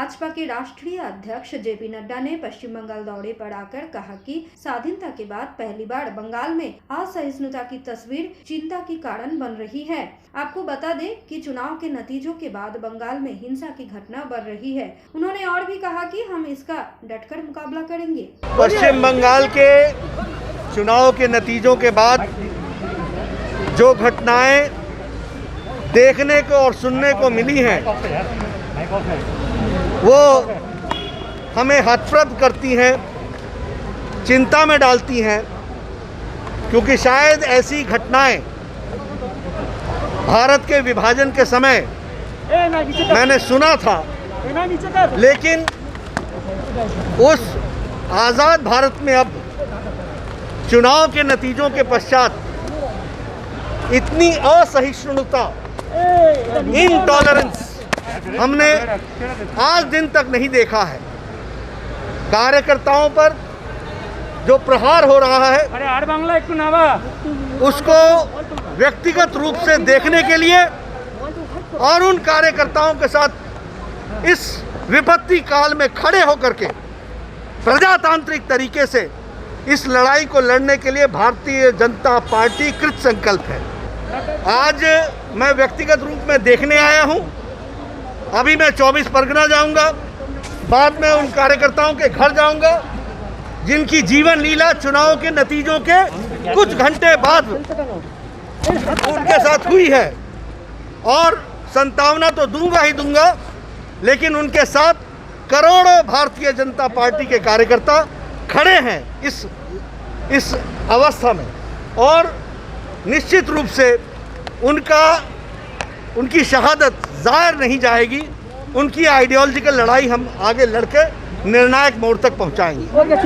भाजपा के राष्ट्रीय अध्यक्ष जेपी नड्डा ने पश्चिम बंगाल दौरे पर आकर कहा कि स्वाधीनता के बाद पहली बार बंगाल में असहिष्णुता की तस्वीर चिंता की कारण बन रही है। आपको बता दें कि चुनाव के नतीजों के बाद बंगाल में हिंसा की घटना बढ़ रही है। उन्होंने और भी कहा कि हम इसका डटकर मुकाबला करेंगे। पश्चिम बंगाल के चुनाव के नतीजों के बाद जो घटनाएं देखने को और सुनने को मिली हैं वो हमें हतप्रभ करती हैं, चिंता में डालती हैं, क्योंकि शायद ऐसी घटनाएं भारत के विभाजन के समय मैंने सुना था, लेकिन उस आज़ाद भारत में अब चुनाव के नतीजों के पश्चात इतनी असहिष्णुता, इनटॉलरेंस हमने आज दिन तक नहीं देखा है। कार्यकर्ताओं पर जो प्रहार हो रहा है उसको व्यक्तिगत रूप से देखने के लिए और उन कार्यकर्ताओं के साथ इस विपत्ति काल में खड़े होकर के प्रजातांत्रिक तरीके से इस लड़ाई को लड़ने के लिए भारतीय जनता पार्टी कृत संकल्प है। आज मैं व्यक्तिगत रूप में देखने आया हूं। अभी मैं 24 परगना जाऊंगा, बाद में उन कार्यकर्ताओं के घर जाऊंगा जिनकी जीवन लीला चुनाव के नतीजों के कुछ घंटे बाद उनके साथ हुई है, और संतावना तो दूंगा ही दूंगा, लेकिन उनके साथ करोड़ों भारतीय जनता पार्टी के कार्यकर्ता खड़े हैं इस अवस्था में, और निश्चित रूप से उनकी शहादत ज़ाहिर नहीं जाएगी। उनकी आइडियोलॉजिकल लड़ाई हम आगे लड़के निर्णायक मोड़ तक पहुंचाएंगे।